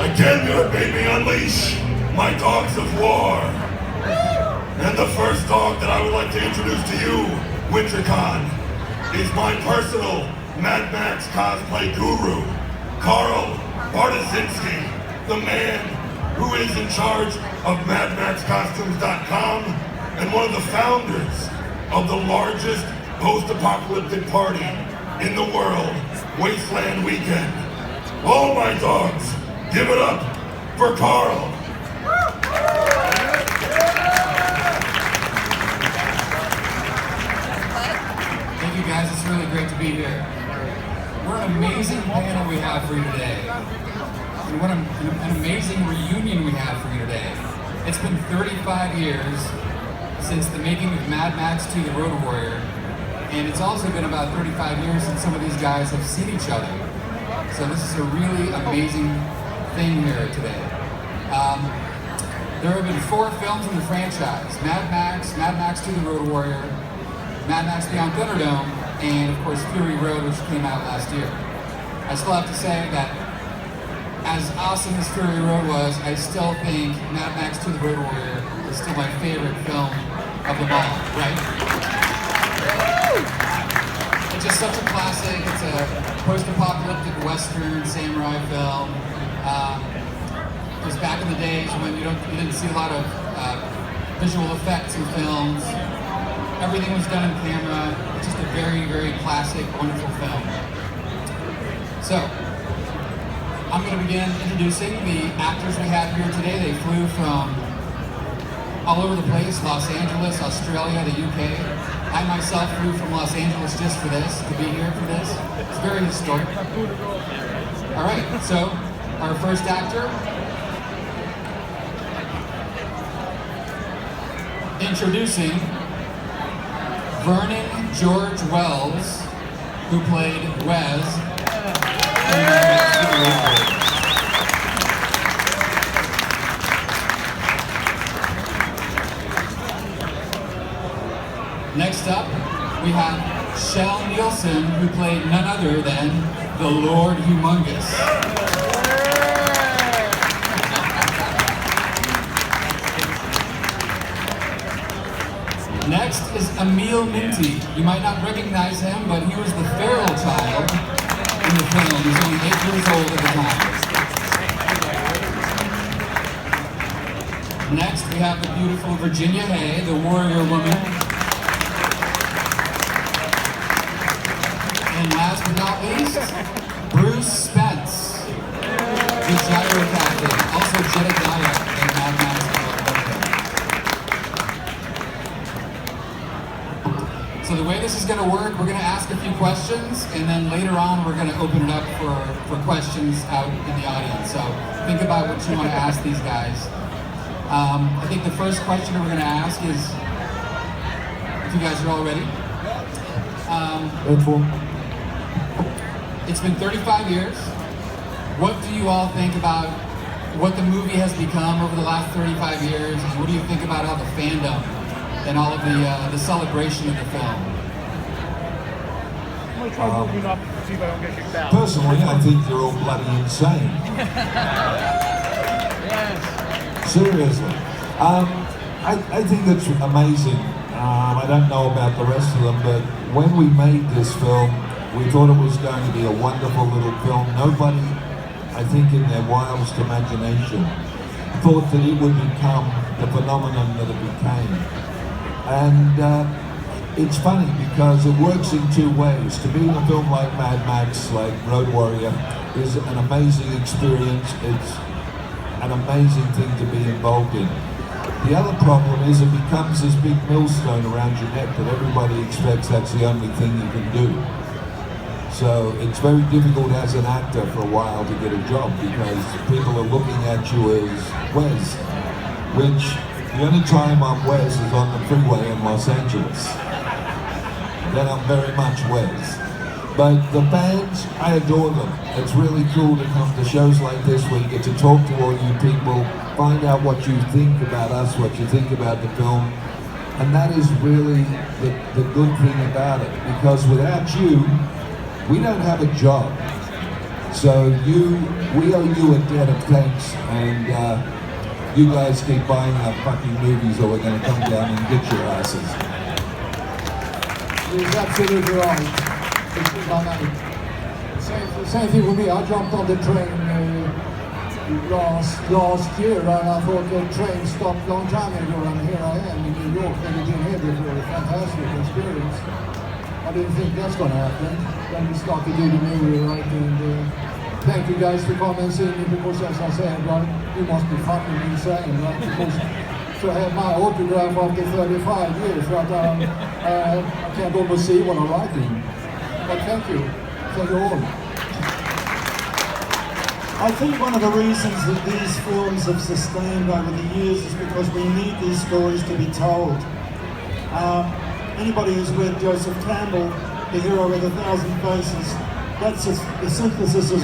Again, you have made me unleash my dogs of war. And the first dog that I would like to introduce to you, WinterCon, is my personal Mad Max cosplay guru, Karl Bartaszynski, the man who is in charge of MadMaxCostumes.com and one of the founders of the largest post-apocalyptic party in the world, Wasteland Weekend. All my dogs, give it up for Karl. Thank you guys, it's really great to be here. What an amazing panel we have for you today. And what an amazing reunion we have for you today. It's been 35 years since the making of Mad Max 2: The Road Warrior, and it's also been about 35 years since some of these guys have seen each other. So this is a really amazing thing here today. There have been 4 films in the franchise: Mad Max 2: The Road Warrior, Mad Max Beyond Thunderdome, and of course Fury Road, which came out last year. I still have to say that as awesome as Fury Road was, I still think Mad Max 2: The Road Warrior is still my favorite film of them all, right? It's just such a classic. It's a post-apocalyptic Western samurai film. It was back in the days when you didn't see a lot of visual effects in films. Everything was done in camera. It's just a very, very classic, wonderful film. So, I'm going to begin introducing the actors we have here today. They flew from all over the place: Los Angeles, Australia, the UK. I myself flew from Los Angeles just for this, to be here for this. It's very historic. All right, so our first actor, introducing Vernon George Wells, who played Wes in Mad Max 2: The Road Warrior. Next up, we have Kjell Nilsson, who played none other than the Lord Humungus. Next is Emil Minty. You might not recognize him, but he was the feral child in the film. He was only 8 years old at the time. Next, we have the beautiful Virginia Hay, the warrior woman. And last but not least, Bruce Spence, the Gyro Captain, also Jedediah in Mad Max. So the way this is going to work, we're going to ask a few questions, and then later on we're going to open it up for questions out in the audience. So think about what you want to ask these guys. I think the first question we're going to ask is, if you guys are all ready. It's been 35 years. What do you all think about what the movie has become over the last 35 years? And what do you think about all the fandom and all of the celebration of the film? Personally, I think they're all bloody insane. Seriously. I think it's amazing. I don't know about the rest of them, but when we made this film, we thought it was going to be a wonderful little film. Nobody, I think in their wildest imagination, thought that it would become the phenomenon that it became. And it's funny because it works in 2 ways. To be in a film like Mad Max, like Road Warrior, is an amazing experience. It's an amazing thing to be involved in. The other problem is it becomes this big millstone around your neck that everybody expects that's the only thing you can do. So it's very difficult as an actor for a while to get a job because people are looking at you as Wes, which the only time I'm Wes is on the freeway in Los Angeles. Then I'm very much Wes. But the fans, I adore them. It's really cool to come to shows like this where you get to talk to all you people, find out what you think about us, what you think about the film. And that is really the good thing about it, because without you, we don't have a job. So we owe you a debt of thanks, and you guys keep buying our fucking movies or we're going to come down and get your asses. He's absolutely right. Same thing with me. I jumped on the train last year, and I thought the train stopped a long time ago, and here I am in New York, never been here before. A fantastic experience. I didn't think that's going to happen. Then we started doing the movie, right? And thank you guys for coming and seeing me, because as I said, right, you must be fucking insane, right? Because to have my autograph after 35 years, right? I can't almost see what I'm writing. But thank you. Thank you all. I think one of the reasons that these films have sustained over the years is because we need these stories to be told. Anybody who's read Joseph Campbell, The Hero with 1,000 Faces, that's the synthesis of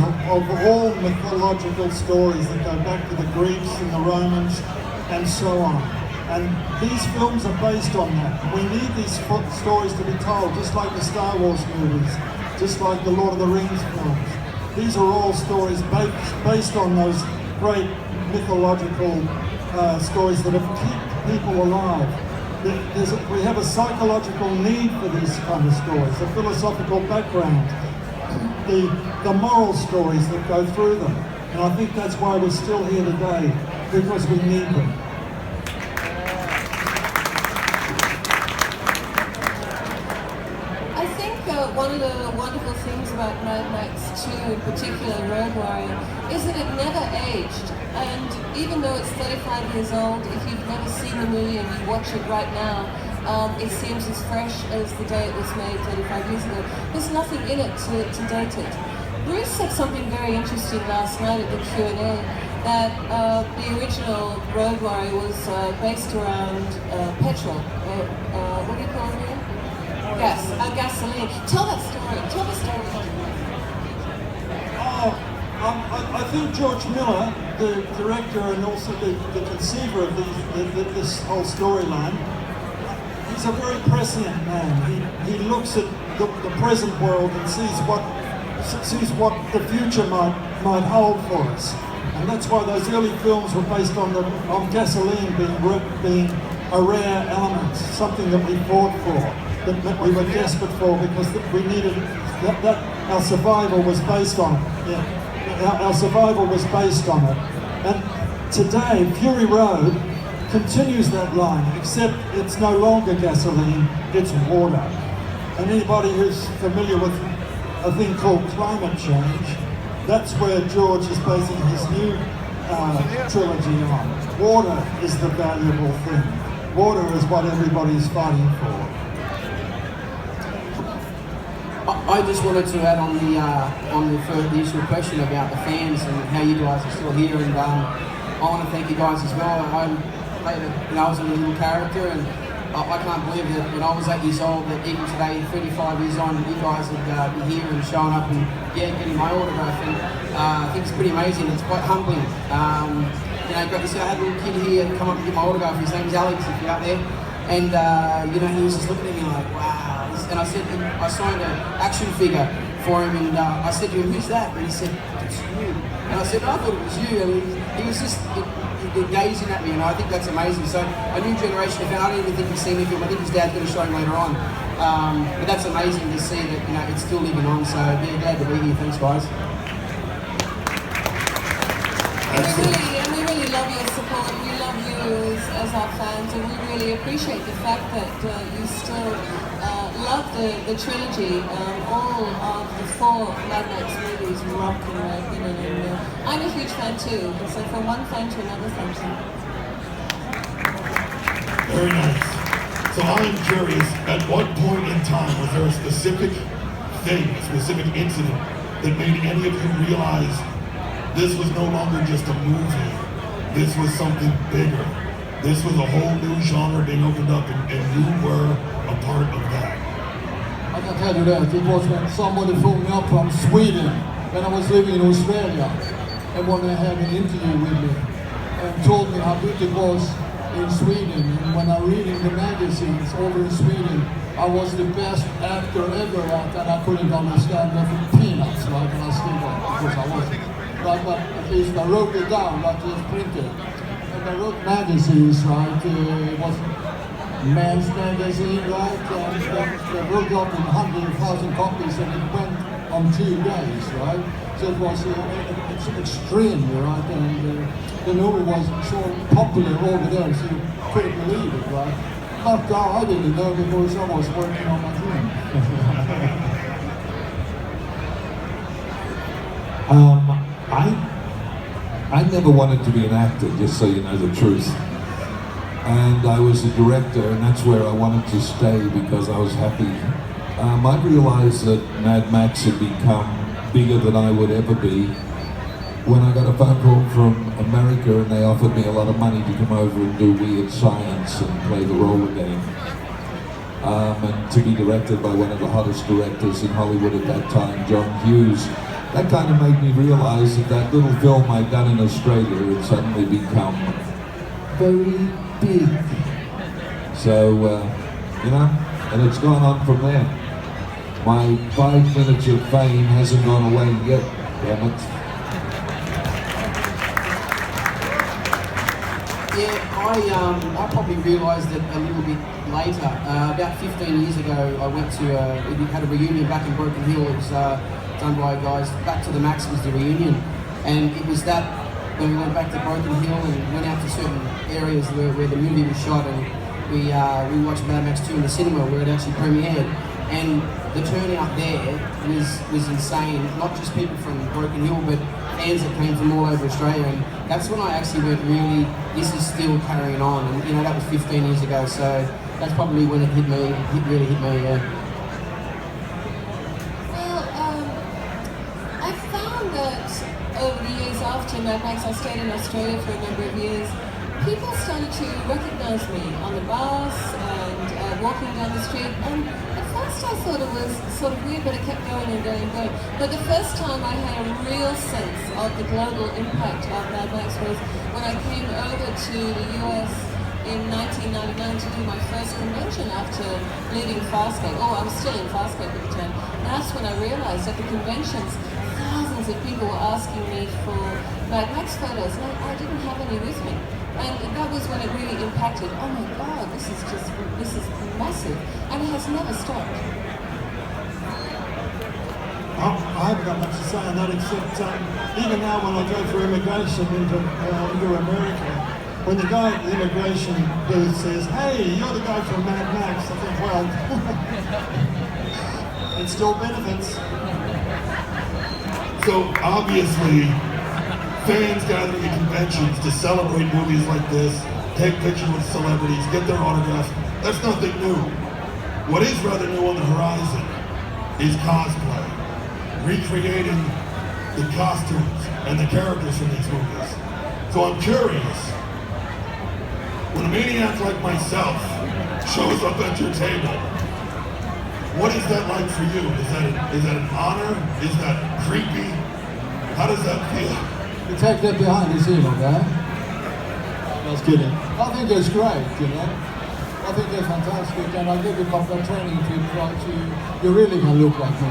all mythological stories that go back to the Greeks and the Romans and so on. And these films are based on that. We need these stories to be told, just like the Star Wars movies, just like the Lord of the Rings films. These are all stories based on those great mythological stories that have kept people alive. We have a psychological need for these kind of stories, the philosophical background, the moral stories that go through them. And I think that's why we're still here today, because we need them. One of the wonderful things about Mad Max 2, in particular Road Warrior, is that it never aged. And even though it's 35 years old, if you've never seen the movie and you watch it right now, it seems as fresh as the day it was made 35 years ago. There's nothing in it to date it. Bruce said something very interesting last night at the Q&A, that the original Road Warrior was based around petrol. What do you call it again? Gasoline. Tell that story. Tell the story. I think George Miller, the director and also the conceiver of this whole storyline, he's a very prescient man. He looks at the present world and sees what the future might hold for us. And that's why those early films were based on gasoline being a rare element, something that we fought for. That we were desperate for, because we needed that our survival was based on it. Yeah, our survival was based on it. And today, Fury Road continues that line, except it's no longer gasoline, it's water. And anybody who's familiar with a thing called climate change, that's where George is basing his new trilogy on. Water is the valuable thing. Water is what everybody's fighting for. I just wanted to add on the initial question about the fans and how you guys are still here, and I want to thank you guys as well. I was a little character, and I can't believe that when I was 8 years old, that even today, 35 years on, you guys would be here and showing up and getting my autograph. And I think it's pretty amazing. It's quite humbling. I had a little kid here come up and get my autograph. His name's Alex, if you're out there. And he was just looking at me like, wow. And I signed an action figure for him, and I said to him, who's that? And he said, it's you. And I said, I thought it was you. And he was just gazing at me, and I think that's amazing. So a new generation of fans, I don't even think he's seen anything. I think his dad's going to show him later on. But that's amazing to see that it's still living on. So yeah, glad to be here. Thanks, guys. We really love your support. We love you as our fans, and we really appreciate the fact that you still love the trilogy. All of the 4 Mad Max movies rock and I'm a huge fan too. So from one fan to another, thank you. Very nice. So I'm curious, at what point in time was there a specific thing, a specific incident that made any of you realize this was no longer just a movie, this was something bigger. This was a whole new genre being opened up, and you were a part of that. I can tell you that. It was when somebody phoned me up from Sweden when I was living in Australia and wanted to have an interview with me and told me how big it was in Sweden. And when I read in the magazines over in Sweden, I was the best actor ever at, and I couldn't understand nothing. peanuts, right? And I still don't, because I wasn't. Right, but at least I wrote it down, not just printed. And I wrote magazines, right? It was Men's Magazine, right? And they wrote up in 100,000 copies, and it went on 2 days, right? So it was it's extreme, right? And the movie was so popular over there, so you couldn't believe it, right? But I didn't know because I was working on my dream. I never wanted to be an actor, just so you know the truth. And I was a director, and that's where I wanted to stay because I was happy. I realized that Mad Max had become bigger than I would ever be when I got a phone call from America and they offered me a lot of money to come over and do weird science and play the role again. And to be directed by one of the hottest directors in Hollywood at that time, John Hughes. That kind of made me realize that that little film I'd done in Australia had suddenly become very big. So, you know, and it's gone on from there. My 5 minutes of fame hasn't gone away yet, damn it. Yeah, I probably realised it a little bit later. About 15 years ago, I went to, we had a reunion back in Broken Hill. It was done by guys, Back to the Max was the reunion. And it was that, when we went back to Broken Hill and went out to certain areas where the movie was shot, and we watched Mad Max 2 in the cinema where it actually premiered. And the turnout there was insane. Not just people from Broken Hill, but fans that came from all over Australia. And that's when I actually went, really, this is still carrying on. And you know, that was 15 years ago, so that's probably when it hit me, really hit me, yeah. Well, I found that over the years after Mad Max, I stayed in Australia for a number of years. People started to recognise me on the bus and walking down the street. And at first I thought it was sort of weird, but it kept going and going and going. But the first time I had a real sense of the global impact of Mad Max was when I came over to the US in 1999 to do my first convention after leaving Farscape. Oh, I was still in Farscape at the time. And that's when I realised that the conventions, thousands of people were asking me for Mad Max photos, and I didn't have any with me. And that was when it really impacted. Oh my God, this is massive, and it has never stopped. I haven't got much to say on that, except even now when I go for immigration into America, when the guy at the immigration booth says, "Hey, you're the guy from Mad Max," I think, well, it still benefits. So obviously, fans gathering at conventions to celebrate movies like this, take pictures with celebrities, get their autographs, that's nothing new. What is rather new on the horizon is cosplay, recreating the costumes and the characters from these movies. So I'm curious, when a maniac like myself shows up at your table, what is that like for you? Is that an honor? Is that creepy? How does that feel? You take that behind the scene, okay? Just kidding. I think it's great, you know. I think it's fantastic, and I did a couple of training to try to, you really can look like me.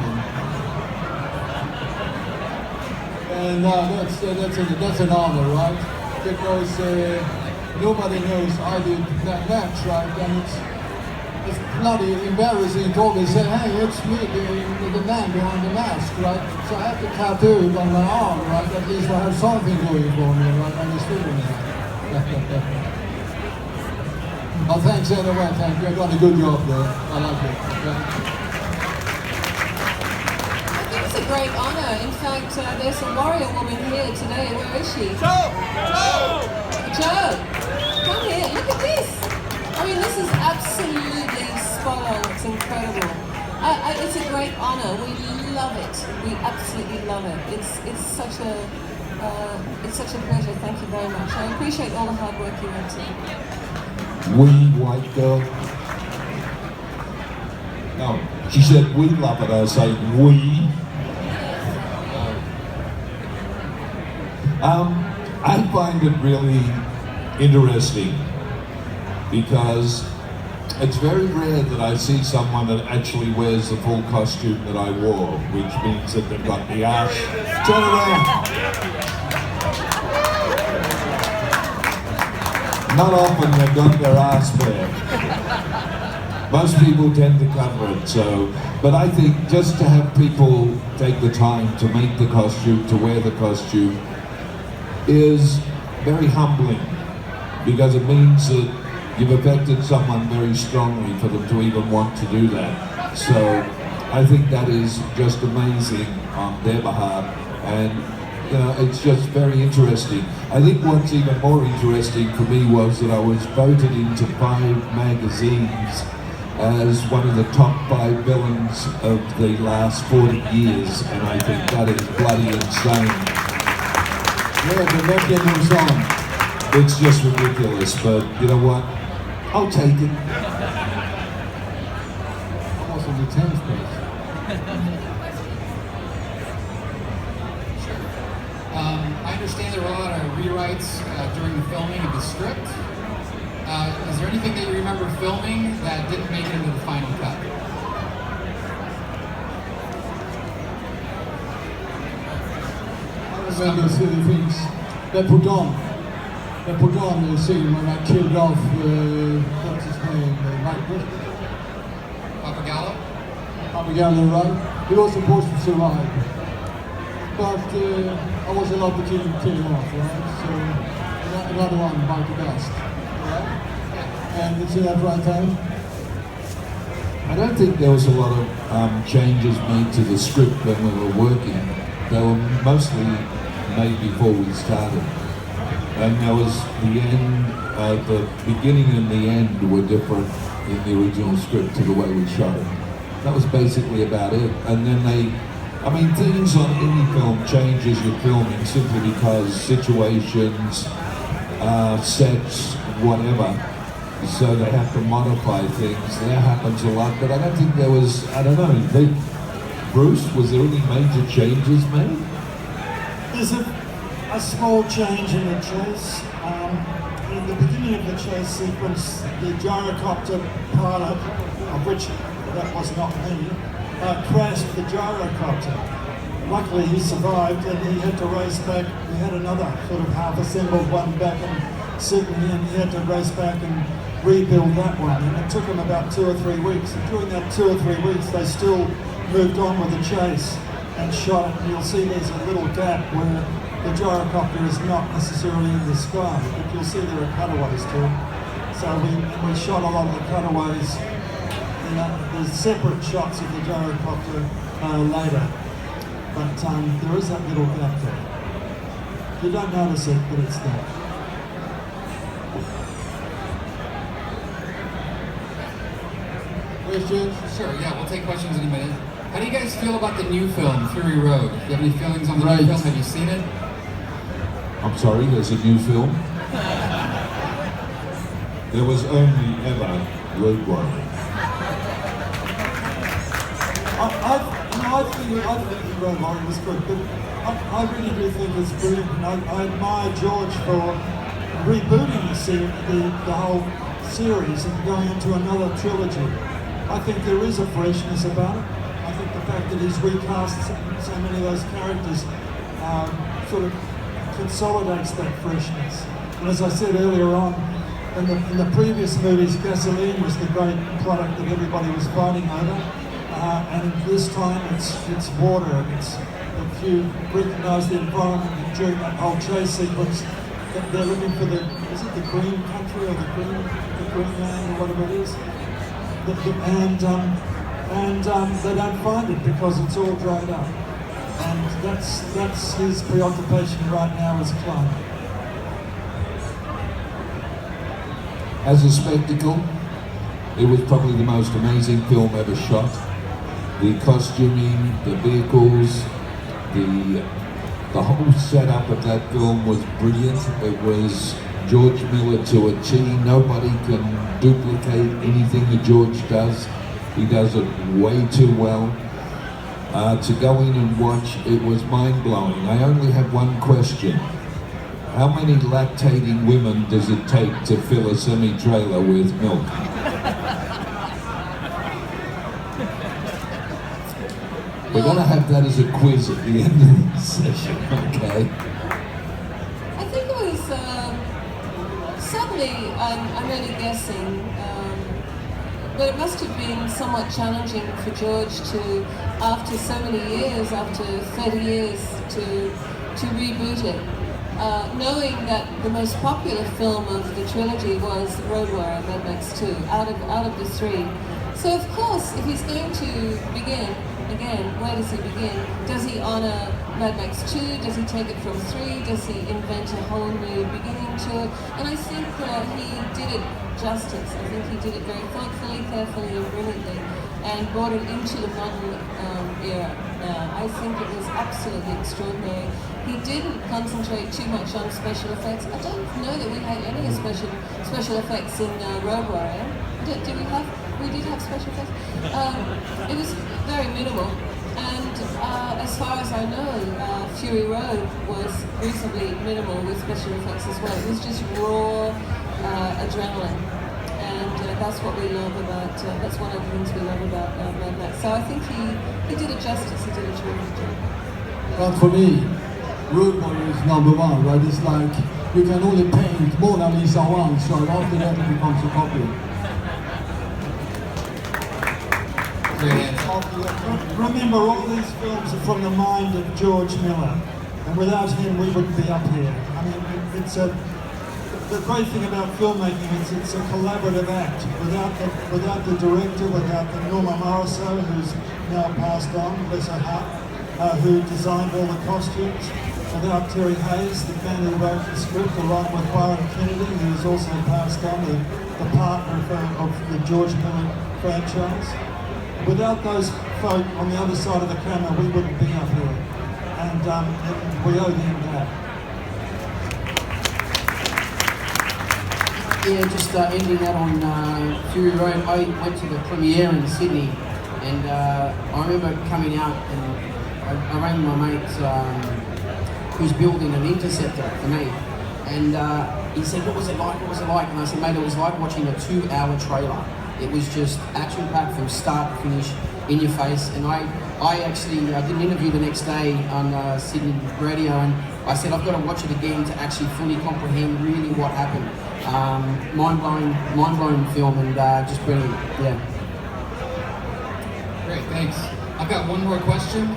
And that's an honor, right? Because nobody knows I did that match, right? And it's bloody embarrassing to always say, hey, it's me, the man behind the mask, right? So I have to tattoo it on my arm, right? At least I have something going for me, right? And it's doing it. Well, thanks anyway, thank you. You've done a good job there. I like it. Okay? I think it's a great honour. In fact, there's a warrior woman here today. Where is she? Joe! Come here, look at this! I mean, this is absolutely spot on. It's incredible. It's a great honour. We love it. We absolutely love it. It's such a pleasure. Thank you very much. I appreciate all the hard work you went to. We, white girl. No, she said we love it. I say we. I find it really interesting because It's very rare that I see someone that actually wears the full costume that I wore, which means that they've got the arse. Turn around. Not often they've got their arse bare. Most people tend to cover it, so, but I think just to have people take the time to make the costume, to wear the costume, is very humbling, because it means that you've affected someone very strongly for them to even want to do that. So I think that is just amazing on their behalf, and you know, it's just very interesting. I think what's even more interesting for me was that I was voted into 5 magazines as one of the top 5 villains of the last 40 years, and I think that is bloody insane. Yeah, but that moves on. It's just ridiculous, but you know what? I'll take it. Almost in the 10th place. I understand there were a lot of rewrites during the filming of the script. Is there anything that you remember filming that didn't make it into the final cut? I remember silly things they put on. They put on the scene when I killed off, what's his name, Mike Bristol. Papagallo, right? He was supposed to survive. But I wasn't allowed to kill him off, right? So another one bite the dust, right? And it's in that right time. I don't think there was a lot of changes made to the script when we were working. They were mostly made before we started. And there was the end, the beginning and the end were different in the original script to the way we shot it. That was basically about it. And then I mean, things on any film change as you're filming simply because situations, sets, whatever. So they have to modify things. That happens a lot, but I don't think there was, I don't know, Bruce, was there any major changes made? There's a small change in the chase. In the beginning of the chase sequence, the gyrocopter pilot, of which that was not me, crashed the gyrocopter. Luckily he survived and he had to race back. We had another sort of half-assembled one back in Sydney and he had to race back and rebuild that one. And it took him about 2 or 3 weeks. And during that 2 or 3 weeks they still moved on with the chase and shot it. And you'll see there's a little gap where the gyrocopter is not necessarily in the sky, but you'll see there are cutaways to it. So we shot a lot of the cutaways. There's separate shots of the gyrocopter later, but there is that little gap there. You don't notice it, but it's there. Questions? Sure, yeah, we'll take questions in a minute. How do you guys feel about the new film, Fury Road? Do you have any feelings on the new film? Have you seen it? I'm sorry, there's a new film? There was only ever Road Warrior. I think the Road Warrior was good, but I really do think it's brilliant. And I admire George for rebooting the whole series and going into another trilogy. I think there is a freshness about it. I think the fact that he's recast so many of those characters sort of consolidates that freshness. And as I said earlier on, in the previous movies, gasoline was the great product that everybody was fighting over. And this time it's water. If you recognise the environment during that whole chase sequence, they're looking for is it the green country or the green land or whatever it is? And they don't find it because it's all dried up. And that's his preoccupation right now as Clyde. As a spectacle, it was probably the most amazing film ever shot. The costuming, the vehicles, the whole setup of that film was brilliant. It was George Miller to a T. Nobody can duplicate anything that George does. He does it way too well. To go in and watch, it was mind-blowing. I only have one question. How many lactating women does it take to fill a semi-trailer with milk? We're going to have that as a quiz at the end of the session, okay? I think it was, sadly, I'm only guessing, but it must have been somewhat challenging for George to, after so many years, after 30 years, to reboot it. Knowing that the most popular film of the trilogy was Road Warrior, Mad Max 2, out of the three. So of course, if he's going to begin, again, where does he begin? Does he honor Mad Max 2? Does he take it from 3? Does he invent a whole new beginning to it? And I think he did it justice. I think he did it very thoughtfully, carefully, and brilliantly, and brought it into the modern era. I think it was absolutely extraordinary. He didn't concentrate too much on special effects. I don't know that we had any special effects in Road Warrior. We did have special effects. It was very minimal. And as far as I know, Fury Road was reasonably minimal with special effects as well. It was just raw adrenaline. And that's what we love about, that's one of the things we love about Mad Max. So I think he did it justice, he did a terrific job. But for me, Road Warrior is #1, right? It's like you can only paint Mona Lisa once, right? After that it becomes a copy. Remember, all these films are from the mind of George Miller, and without him we wouldn't be up here. I mean, the great thing about filmmaking is it's a collaborative act. Without the director, without the Norma Morrisseau, who's now passed on, bless her heart, who designed all the costumes, without Terry Hayes, the man who wrote the script, along with Byron Kennedy, who's also passed on, the partner of the George Miller franchise. Without those folk on the other side of the camera, we wouldn't be up here. And we owe them that. Yeah, just ending that on Fury Road. I went to the premiere in Sydney, and I remember coming out, and I rang my mate who's building an interceptor for me, and he said, "What was it like? What was it like?" And I said, "Mate, it was like watching a 2-hour trailer. It was just action-packed from start to finish, in your face." And I did an interview the next day on Sydney radio, and I said, "I've got to watch it again to actually fully comprehend really what happened." Mind-blowing film, and just brilliant. Yeah. Great, thanks. I've got one more question,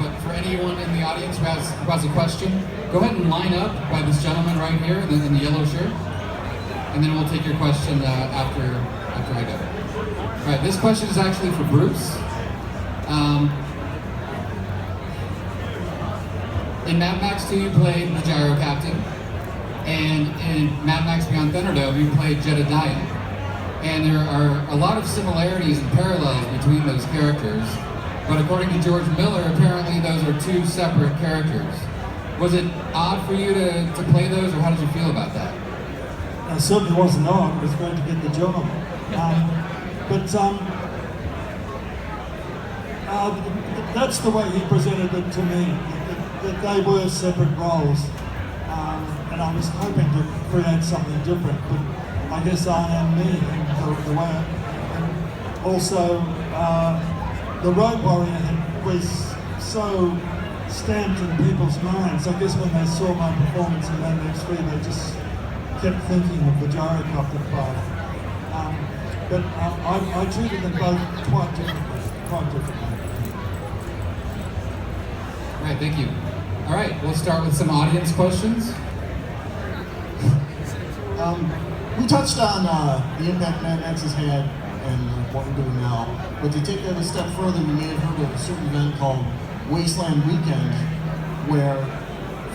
but for anyone in the audience who has a question, go ahead and line up by this gentleman right here in the yellow shirt, and then we'll take your question after I go. All right, this question is actually for Bruce. In Mad Max 2, you played the Gyro Captain, and in Mad Max Beyond Thunderdome, you played Jedediah. And there are a lot of similarities and parallels between those characters, but according to George Miller, apparently those are two separate characters. Was it odd for you to play those, or how did you feel about that? It certainly wasn't odd. It was great to get the job. That's the way he presented it to me, that they were separate roles. And I was hoping to create something different, but I guess I am me in the way. And also, the Road Warrior was so stamped in people's minds. I guess when they saw my performance in Mad Max 3, they just kept thinking of the Gyro Captain part. But I treated them both quite differently. All right, thank you. All right, we'll start with some audience questions. We touched on the impact Mad Max has had and what we're doing now, but to take that a step further, you may have heard of a certain event called Wasteland Weekend, where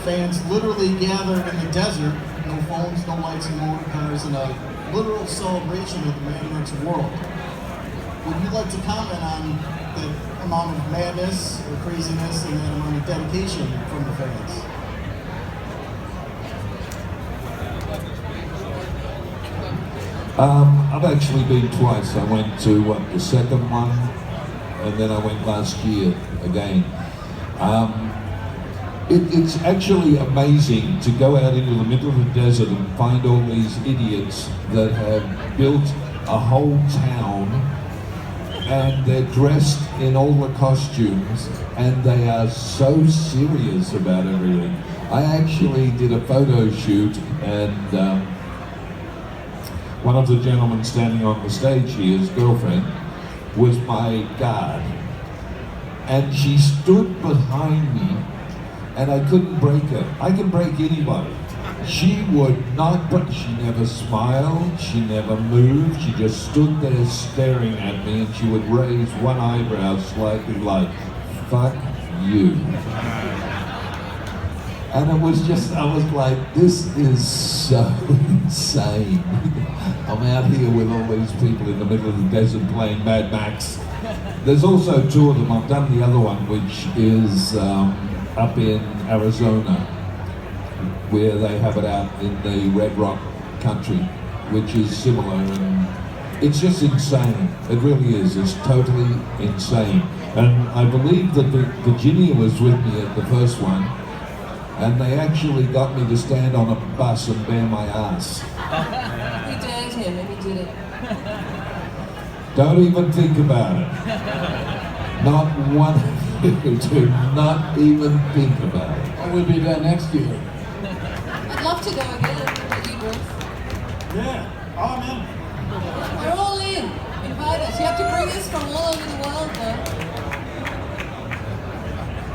fans literally gather in the desert, no phones, no lights, and motor cars, in a literal celebration of the Mad Max world. Would you like to comment on the amount of madness or craziness and that amount of dedication from the fans? I've actually been twice. I went to the second one, and then I went last year again. It's actually amazing to go out into the middle of the desert and find all these idiots that have built a whole town and they're dressed in all the costumes, and they are so serious about everything. I actually did a photo shoot, and one of the gentlemen standing on the stage here, his girlfriend, was my guard. And she stood behind me, and I couldn't break her. I can break anybody. She would not, but she never smiled, she never moved, she just stood there staring at me, and she would raise one eyebrow slightly like, fuck you. And it was just, I was like, this is so insane. I'm out here with all these people in the middle of the desert playing Mad Max. There's also two of them. I've done the other one, which is up in Arizona, where they have it out in the Red Rock country, which is similar, and it's just insane. It really is. It's totally insane. And I believe that Virginia was with me at the first one, and they actually got me to stand on a bus and bare my ass. You dared him and he did it. Don't even think about it. Not one of you do not even think about it. I will be there next year. I'd love to go again with you, Bruce. Yeah, I'm in. We're all in. Invite us. You have to bring us from all over the world, though.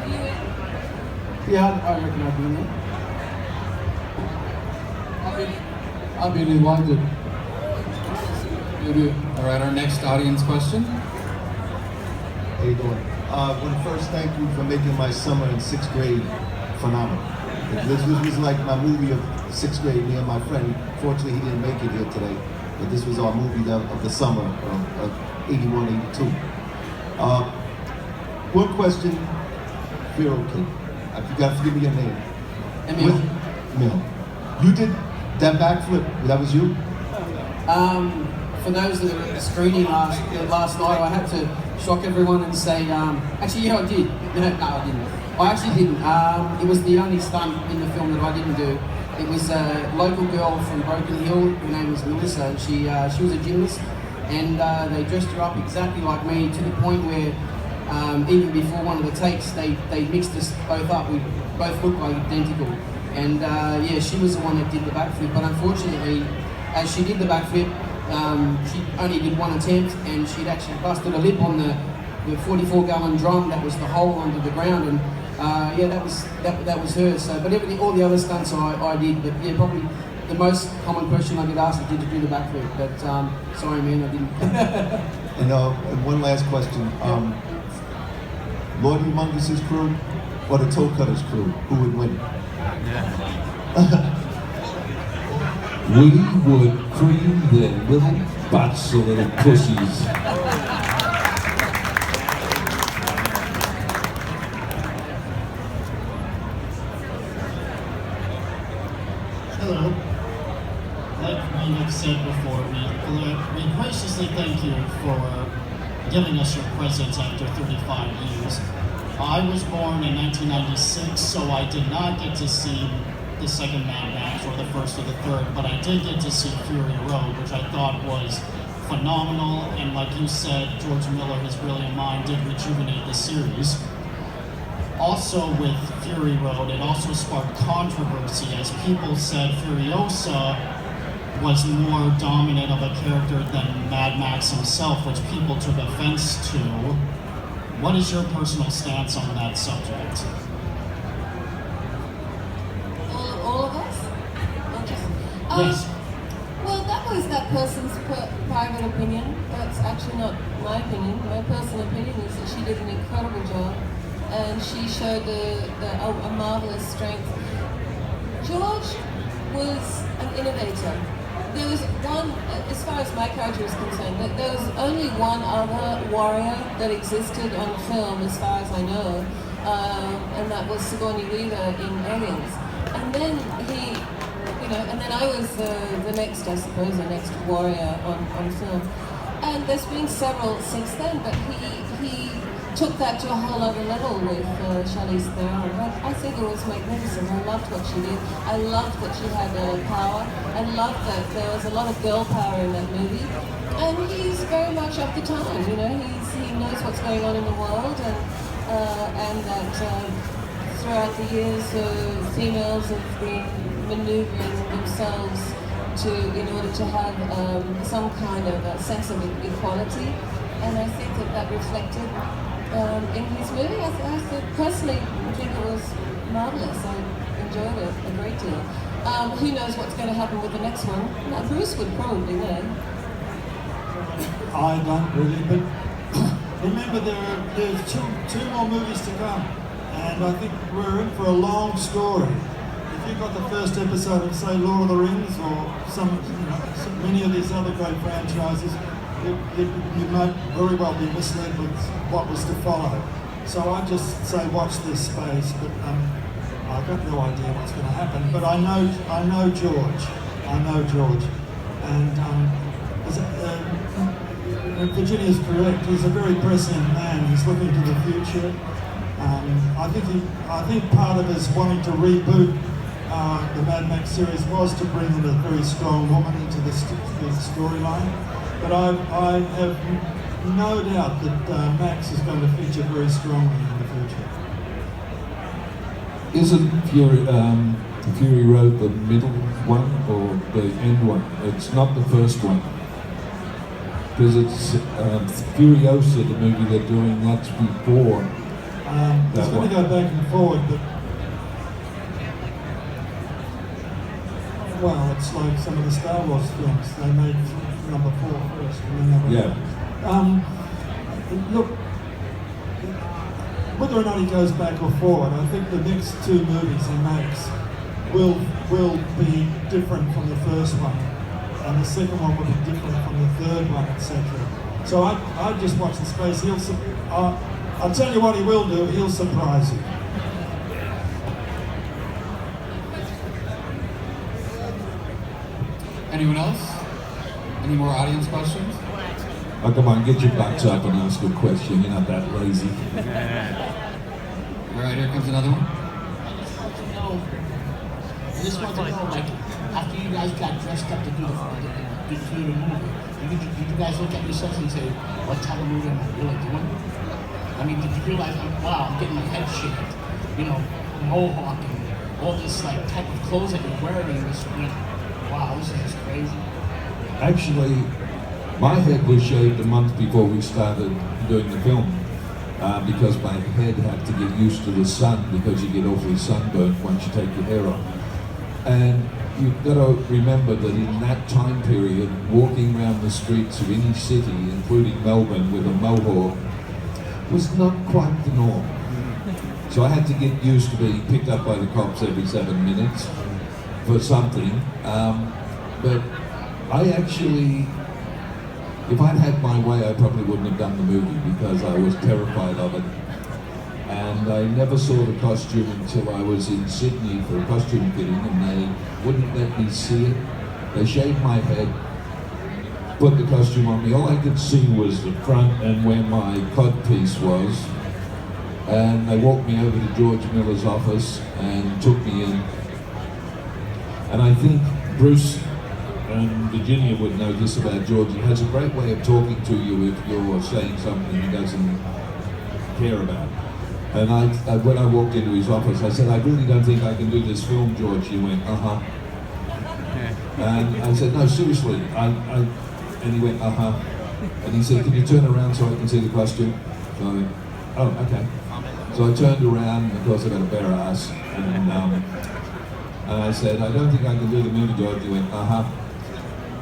Are you in? Yeah, I reckon I'd be in there. I've been invited. All right, our next audience question. How you doing? I want to first thank you for making my summer in 6th grade phenomenal. This was like my movie of 6th grade, me and my friend. Fortunately, he didn't make it here today, but this was our movie of the summer of 81, 82. One question, Pharaoh Kid. You gotta forgive me your name. Emil. You did that backflip, that was you? For those that were at the screening last night, I had to shock everyone and say, actually, yeah, I did. No, I didn't. I actually didn't. It was the only stunt in the film that I didn't do. It was a local girl from Broken Hill. Her name was Melissa, and she was a gymnast, and they dressed her up exactly like me, to the point where even before one of the takes, they mixed us both up. We both looked like identical. And yeah, she was the one that did the backflip, but unfortunately, as she did the backflip, she only did one attempt, and she'd actually busted a lip on the 44-gallon drum that was the hole under the ground, and yeah, that was her. So, but all the other stunts I did, but yeah, probably the most common question I get asked is, did you do the backflip? But sorry, man, I didn't. And one last question. Lord Humungus' crew or the Toe Cutters crew, who would win? We would cream their little butts, the little pussies. Hello. Like we have said before, we graciously thank you for giving us your presence after 35 years. I was born in 1996, so I did not get to see the second Mad Max or the first or the third, but I did get to see Fury Road, which I thought was phenomenal, and like you said, George Miller, his brilliant mind, did rejuvenate the series. Also with Fury Road, it also sparked controversy, as people said Furiosa was more dominant of a character than Mad Max himself, which people took offense to. What is your personal stance on that subject? All of us? Yes. Well, that was that person's private opinion. That's actually not my opinion. My personal opinion is that she did an incredible job, and she showed a marvelous strength. George was an innovator. There was one, as far as my character is concerned, there was only one other warrior that existed on film, as far as I know, and that was Sigourney Weaver in Aliens. And then and then I was the next, I suppose, the next warrior on film. And there's been several since then, but he took that to a whole other level with Charlize Theron. I think it was magnificent. I loved what she did. I loved that she had power. I loved that there was a lot of girl power in that movie. And he's very much of the time, you know. He knows what's going on in the world, and that throughout the years, females have been maneuvering themselves in order to have some kind of a sense of equality. And I think that reflected in his movie. I personally think it was marvelous. I enjoyed it a great deal. Who knows what's going to happen with the next one? Now, Bruce would probably know. I don't really, but remember there's two more movies to come, and I think we're in for a long story. If you've got the first episode of, say, Lord of the Rings or many of these other great franchises, you might very well be misled with what was to follow. So I just say watch this space, but I've got no idea what's going to happen. But I know George, and Virginia's correct. He's a very prescient man. He's looking to the future. I think part of his wanting to reboot the Mad Max series was to bring in a very strong woman into the storyline. But I have no doubt that Max is going to feature very strongly in the future. Isn't Fury Road the middle one or the end one? It's not the first one. Because it's Furiosa, the movie they're doing, that's before It's going to go back and forward, but well, it's like some of the Star Wars films. They made number 4 first, and then number 5. Look, whether or not he goes back or forward, I think the next 2 movies he makes will be different from the first one, and the second one will be different from the third one, etc. So I just watch the space. I'll tell you what he will do. He'll surprise you. Anyone else? Any more audience questions? Oh, come on, get your butts up and ask a question. You're not that lazy. All right, here comes another one. I just want to know, like, after you guys got dressed up to do the movie, did you guys look at yourselves and say, what type of movie am I really doing? I mean, did you realize, wow, I'm getting my head shaved, mohawk and all this like type of clothes that you're wearing? Wow, this is just crazy. Actually, my head was shaved a month before we started doing the film because my head had to get used to the sun because you get awfully sunburnt once you take your hair off. And you've got to remember that in that time period, walking around the streets of any city, including Melbourne, with a mohawk was not quite the norm. So I had to get used to being picked up by the cops every 7 minutes for something. But I actually, if I'd had my way, I probably wouldn't have done the movie because I was terrified of it. And I never saw the costume until I was in Sydney for a costume fitting, and they wouldn't let me see it. They shaved my head, put the costume on me. All I could see was the front and where my codpiece was. And they walked me over to George Miller's office and took me in. And I think Bruce and Virginia would know this about George. He has a great way of talking to you if you're saying something he doesn't care about. And when I walked into his office, I said, I really don't think I can do this film, George. He went, uh-huh. And I said, no, seriously. And he went, uh-huh. And he said, can you turn around so I can see the costume? So I went, oh, okay. So I turned around, and of course I got a bare ass. And I said, I don't think I can do the movie, George. He went, uh-huh.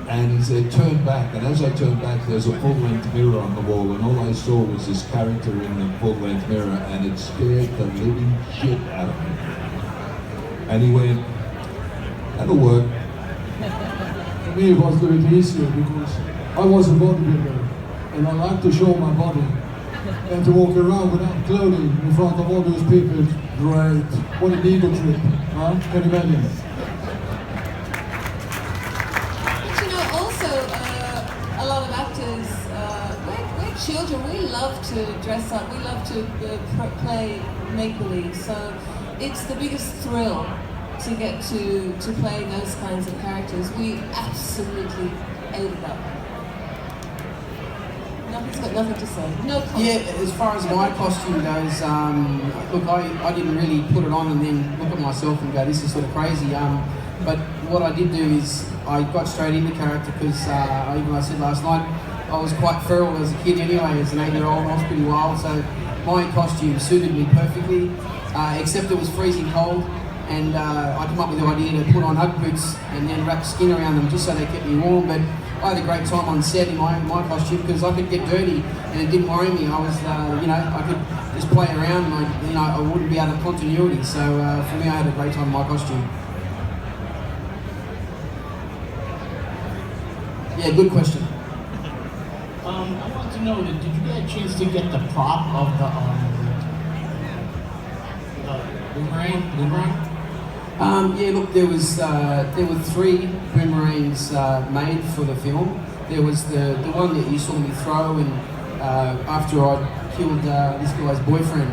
And he said, turn back. And as I turned back, there's a full-length mirror on the wall, and all I saw was this character in the full-length mirror, and it scared the living shit out of me. And he went, that'll work. For me, it was a little bit easier because I was a bodybuilder, and I like to show my body. And to walk around without clothing in front of all those people, great. What an ego trip, huh? Can you imagine? Also, a lot of actors, where children, we love to dress up, we love to play make-believe, so it's the biggest thrill to get to play those kinds of characters. We absolutely ate it up. Nobody's got nothing to say. No comment. Yeah, as far as my costume goes, look, I didn't really put it on and then look at myself and go, this is sort of crazy. But what I did do is I got straight into character because, even I said last night, I was quite feral as a kid anyway. As an 8-year-old, I was pretty wild, so my costume suited me perfectly, except it was freezing cold. And I came up with the idea to put on Ugg boots and then wrap skin around them just so they kept me warm. But I had a great time on set in my costume because I could get dirty and it didn't worry me. I was, I could just play around and I wouldn't be out of continuity. So for me, I had a great time in my costume. Yeah, good question. I want to know, did you get a chance to get the prop of the boomerang? Yeah, look, there were 3 boomerangs made for the film. There was the one that you saw me throw, and after I killed this guy's boyfriend,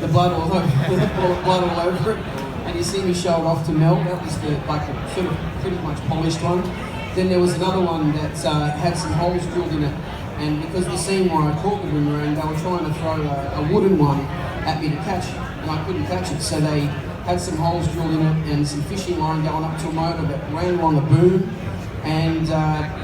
the blood all over it, and you see me show it off to Mel. That was the sort of pretty much polished one. Then there was another one that had some holes drilled in it, and because the scene where I caught the boomerang, they were trying to throw a wooden one at me to catch, and I couldn't catch it, so they had some holes drilled in it and some fishing line going up to a motor that ran along a boom, and the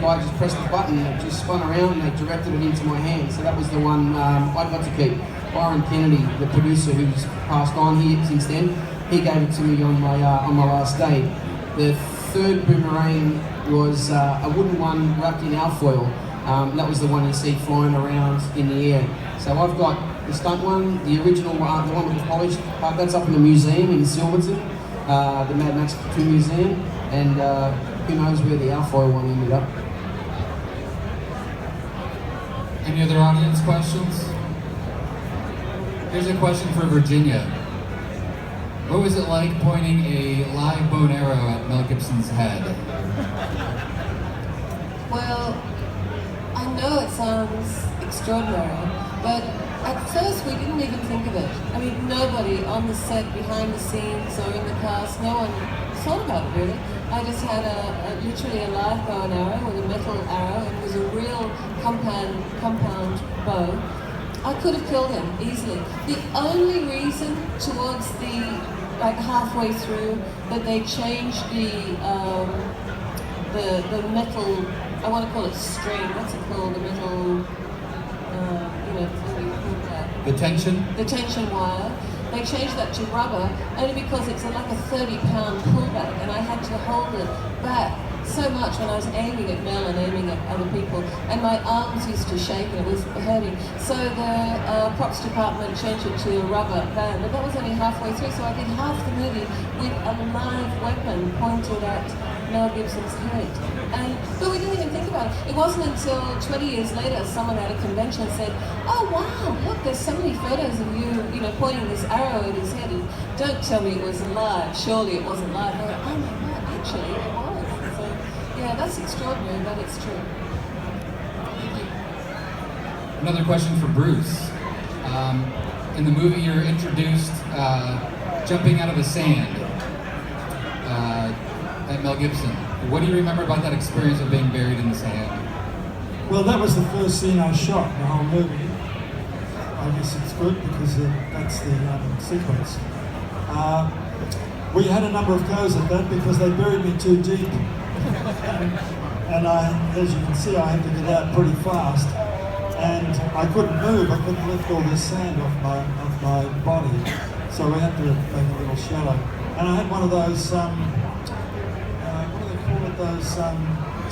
guy just pressed the button and it just spun around and they directed it into my hand. So that was the one I got to keep. Byron Kennedy, the producer who's passed on here since then, he gave it to me on my last day. The 3rd boomerang was a wooden one wrapped in alfoil. That was the one you see flying around in the air. So I've got the stunt one, the original one, the one that was polished, that's up in the museum in Silverton, the Mad Max 2 museum, and who knows where the alfoil one ended up. Any other audience questions? Here's a question for Virginia. What was it like pointing a live bow and arrow at Mel Gibson's head? Well, I know it sounds extraordinary, but at first we didn't even think of it. I mean, nobody on the set, behind the scenes, or in the cast, no one thought about it really. I just had literally a live bow and arrow with a metal arrow. It was a real compound bow. I could have killed him easily. The only reason towards the halfway through that they changed the metal, I want to call it string, what's it called, the metal, the tension? The tension wire. They changed that to rubber only because it's like a 30-pound pullback, and I had to hold it back so much when I was aiming at Mel and aiming at other people, and my arms used to shake and it was hurting. So the props department changed it to a rubber band, but that was only halfway through, so I did half the movie with a live weapon pointed at Mel Gibson's head. But we didn't even think about it. It wasn't until 20 years later someone at a convention said, "Oh wow, look, there's so many photos of you, pointing this arrow at his head, and don't tell me it was live. Surely it wasn't live." I went, "Oh my God, actually it was." So yeah, that's extraordinary, but it's true. Another question for Bruce. In the movie, you're introduced jumping out of the sand at Mel Gibson. What do you remember about that experience of being buried in the sand? Well, that was the first scene I shot in the whole movie. I guess it's good because that's the sequence. We had a number of goes at that because they buried me too deep. And as you can see, I had to get out pretty fast. And I couldn't move, I couldn't lift all this sand off my body. So we had to make a little shallow. And I had one of those, what do they call it, those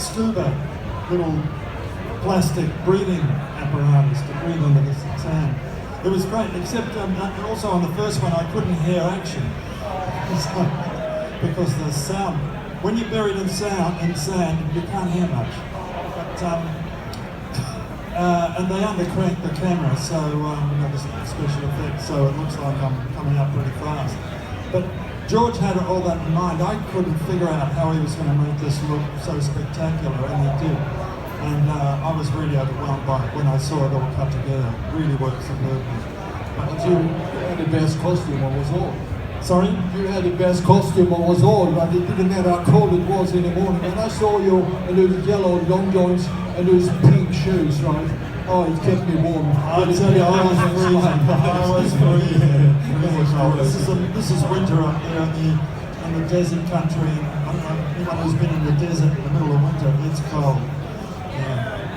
scuba little plastic breathing apparatus to breathe under the sand. It was great, except also on the first one I couldn't hear action. Because the sound, when you're buried in sand, you can't hear much. But, and they undercranked the camera, so there's a special effect, so it looks like I'm coming up pretty fast. But George had all that in mind. I couldn't figure out how he was going to make this look so spectacular, and he did. And I was really overwhelmed by it when I saw it all cut together. It really worked superbly. But you had the best costume on us all. Sorry? You had the best costume on us all, but it didn't matter how cold it was in the morning. When I saw you in those yellow long johns and those pink shoes, right? Oh, it kept me warm. I'll tell you, I was freezing. I was freezing. This is winter up there in the desert country. Anyone who's been in the desert in the middle of winter, it's cold.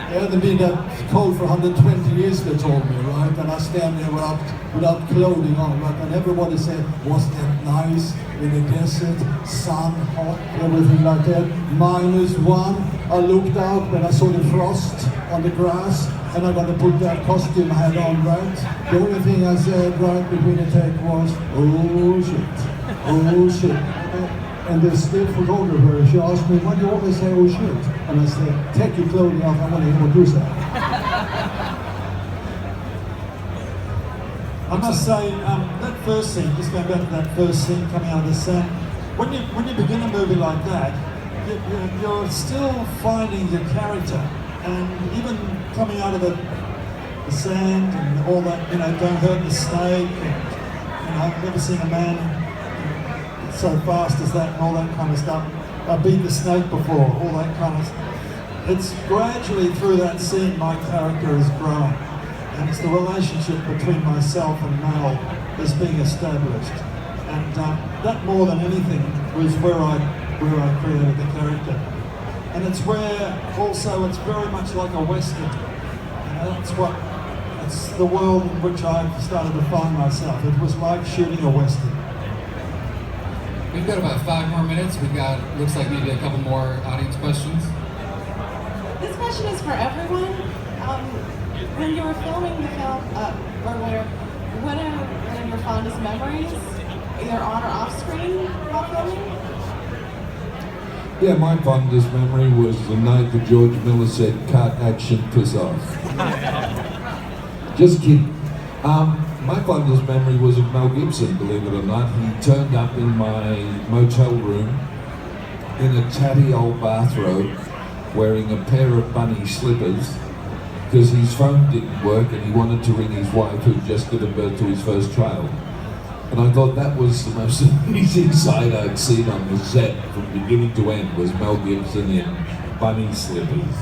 It hasn't been that cold for 120 years, they told me, right? And I stand there without clothing on, right? And everybody said, was that nice in the desert, sun, hot, everything like that. -1. I looked out when I saw the frost on the grass, and I got to put that costume I had on, right? The only thing I said right between the take was, oh shit, oh shit. And the still photographer, she asked me, why do you always say, oh shit? And I said, take your clothing off, I want to hear what you say. I must say, that first scene, just going back to that first scene coming out of the sand, when you begin a movie like that, you're still finding your character, and even coming out of the sand and all that, don't hurt the snake, and, I've never seen a man so fast as that and all that kind of stuff. I beat the snake before, all that kind of stuff. It's gradually through that scene my character is growing. And it's the relationship between myself and Mel that's being established. And that more than anything was where I created the character. And it's where also it's very much like a Western. It's the world in which I've started to find myself. It was like shooting a Western. We've got about 5 more minutes. We've got, looks like maybe a couple more audience questions. This question is for everyone. When you were filming the film, what are one of your fondest memories, either on or off screen while filming? Yeah, my fondest memory was the night that George Miller said, cut, action, piss off. Just kidding. My fondest memory was of Mel Gibson, believe it or not. He turned up in my motel room in a tatty old bathrobe, wearing a pair of bunny slippers, because his phone didn't work and he wanted to ring his wife who'd just given birth to his first child. And I thought that was the most amazing sight I'd seen on the set from beginning to end, was Mel Gibson in bunny slippers.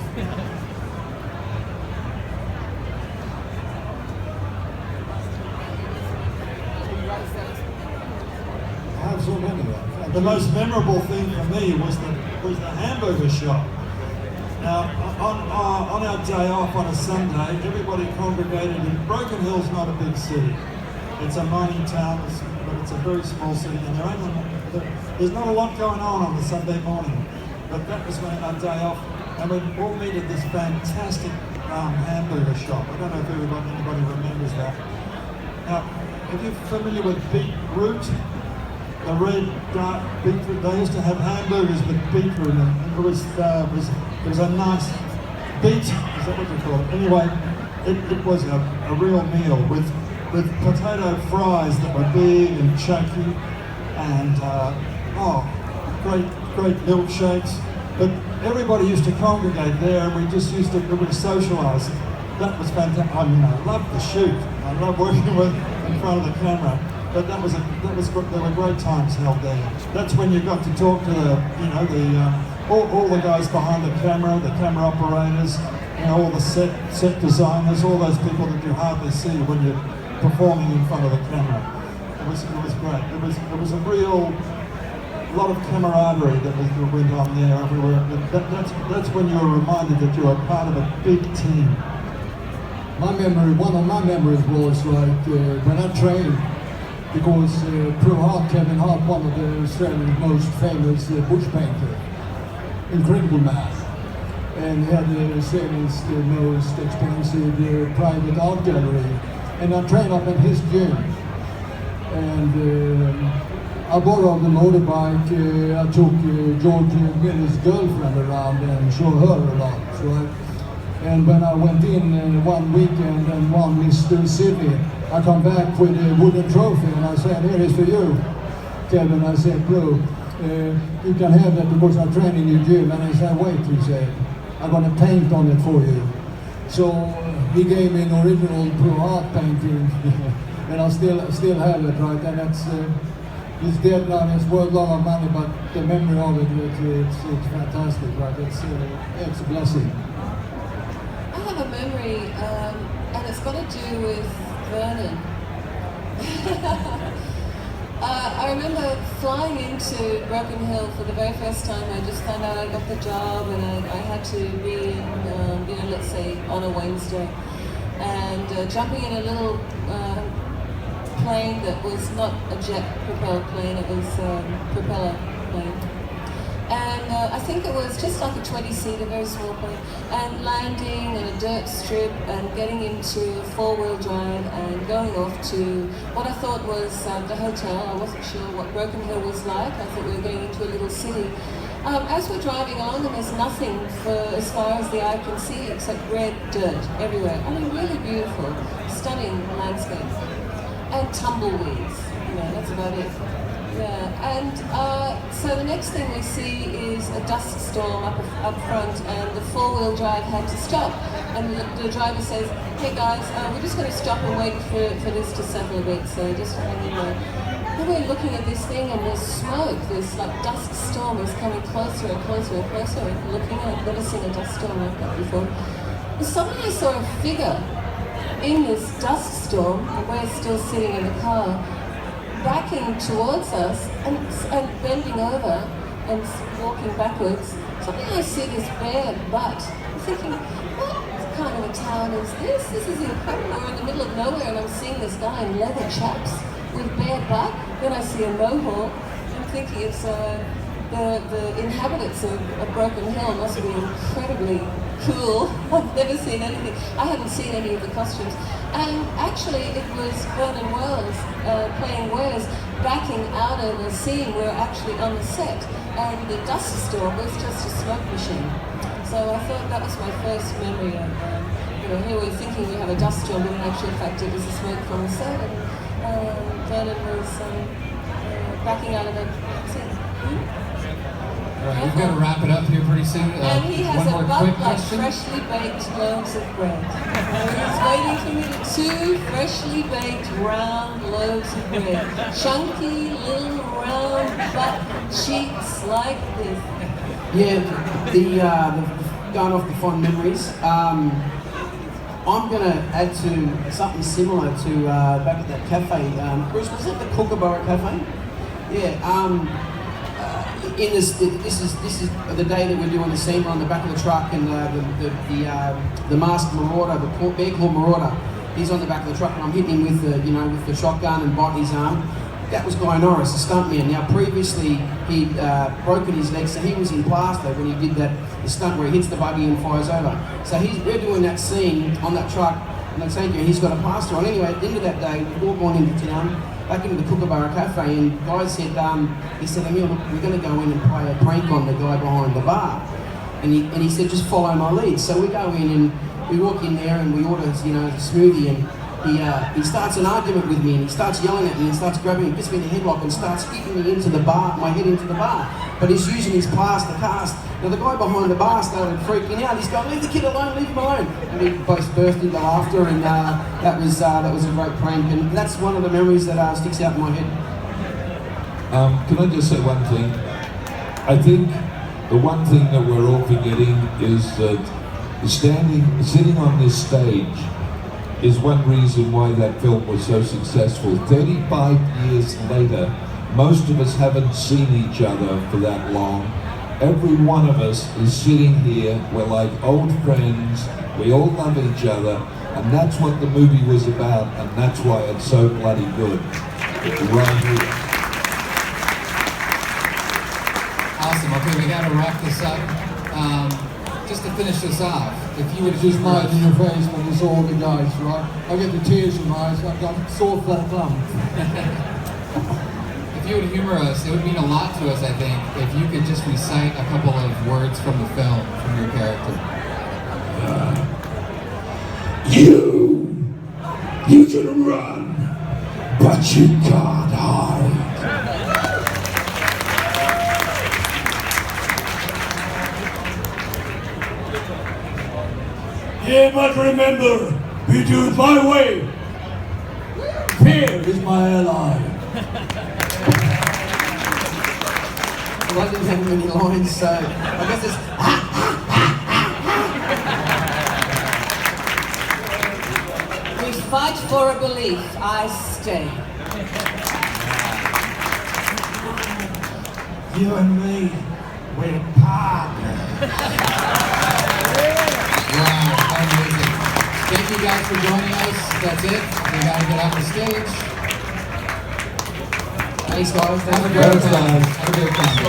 The most memorable thing for me was the hamburger shop. Now, on our day off on a Sunday, everybody congregated in Broken Hill's not a big city. It's a mining town, but it's a very small city, and there's not a lot going on the Sunday morning. But that was when our day off, and we all met at this fantastic hamburger shop. I don't know if anybody remembers that. Now, if you're familiar with beetroot, the red dark beetroot, they used to have hamburgers with beetroot, and it was a nice beet, is that what you call it? Anyway, it was a real meal with potato fries that were big and chunky, and great milkshakes. But everybody used to congregate there, and we just used to socialise. That was fantastic. I mean, I loved the shoot. I loved working in front of the camera. But there were great times held there. That's when you got to talk to all the guys behind the camera operators, all the set designers, all those people that you hardly see when you're performing in front of the camera. It was great. It was a real lot of camaraderie that went on there everywhere. That's when you're reminded that you're a part of a big team. One of my memories was like when I trained. Because Kevin Hart, one of the Australia's most famous bush painter, incredible man, and he had Australia's most expensive private art gallery, and I trained up in his gym, and I borrowed the motorbike. I took George Miller's girlfriend around and showed her a lot, right? And when I went in one weekend and won Mr. Sydney, I come back with a wooden trophy and I said, here is for you, Kevin. I said, bro, you can have that because I train in your gym. And I said, wait, he said, I'm going to paint on it for you. So he gave me an original Pro Art painting, and I still have it, right? And it's dead now, it's worth a lot of money, but the memory of it's fantastic, right? It's a blessing. I have a memory, and it's got to do with Vernon. I remember flying into Broken Hill for the very first time. I just found out I got the job, and I had to be in, let's say, on a Wednesday, and jumping in a little plane that was not a jet-propelled plane, it was a propeller plane. And I think it was just like a 20-seater, very small plane, and landing on a dirt strip and getting into four-wheel drive and going off to what I thought was the hotel. I wasn't sure what Broken Hill was like. I thought we were going into a little city. As we're driving along, and there's nothing for as far as the eye can see except red dirt everywhere. I mean, really beautiful, stunning landscape. And tumbleweeds, that's about it. Yeah, and so the next thing we see is a dust storm up front, and the four-wheel drive had to stop. And the driver says, "Hey guys, we're just going to stop and wait for this to settle a bit, so just hang in there." And we're looking at this thing, and there's smoke. This like dust storm is coming closer and closer and closer. And looking at it, I've never seen a dust storm like that before. And suddenly I saw a figure in this dust storm, and we're still sitting in the car, backing towards us and bending over and walking backwards. Suddenly I see this bare butt. I'm thinking, what kind of a town is this? This is incredible. We're in the middle of nowhere, and I'm seeing this guy in leather chaps with bare butt. Then I see a mohawk. I'm thinking it's the inhabitants of Broken Hill must be incredibly cool. I've never seen anything. I haven't seen any of the costumes. And actually it was Vernon Wells playing Wes backing out of the scene. We're actually on the set, and the dust storm was just a smoke machine. So I thought that was my first memory of, here we're thinking we have a dust storm, but in actual fact it was the smoke from the set, and Vernon was backing out of the scene. All right, we've got to wrap it up here pretty soon. And he has one a more butt quick like question. freshly baked loaves of bread. He's waiting for me to 2 freshly baked round loaves of bread. Chunky little round butt cheeks like this. Yeah, the going off the fond memories. I'm going to add to something similar to back at that cafe. Bruce, was that the Kookaburra Cafe? Yeah. This is the day that we're doing the scene on the back of the truck, and the masked marauder, the bear claw marauder, he's on the back of the truck, and I'm hitting him with the shotgun and bite his arm. That was Guy Norris, the stuntman. Now previously he'd broken his leg, so he was in plaster when he did the stunt where he hits the buggy and fires over. So we're doing that scene on that truck, and I'm saying, he's got a plaster on. Anyway, at the end of that day, we walk on into town, back into the Kookaburra Cafe, and Guy said, Emil, look, we're going to go in and play a prank on the guy behind the bar. And he said, just follow my lead. So we go in and we walk in there and we order, a smoothie, and he starts an argument with me, and he starts yelling at me and starts grabbing me, gets me in the headlock and starts kicking me into the bar, my head into the bar. But he's using his plaster cast. Now the guy behind the bar started freaking out. He's going, leave the kid alone, leave him alone. And we both burst into laughter, and that was a great prank. And that's one of the memories that sticks out in my head. Can I just say one thing? I think the one thing that we're all forgetting is that sitting on this stage is one reason why that film was so successful. 35 years later, most of us haven't seen each other for that long. Every one of us is sitting here, we're like old friends, we all love each other, and that's what the movie was about, and that's why it's so bloody good. Right here. Awesome. Okay, we got to wrap this up. Just to finish this off, if you would just right in your face when you saw all the guys, right? I get the tears in my eyes. I've got sore flat thumb. If you would humor us, it would mean a lot to us, I think, if you could just recite a couple of words from the film, from your character. You can run, but you can't hide. Yeah, but remember, we do it my way. Fear is my ally. Well, I didn't have many lines, so I guess it's We fight for a belief. I stay. You and me, we're partners. Wow, amazing. Thank you guys for joining us. That's it. We gotta get off the stage. thanks guys. Have a great time. Have a great time.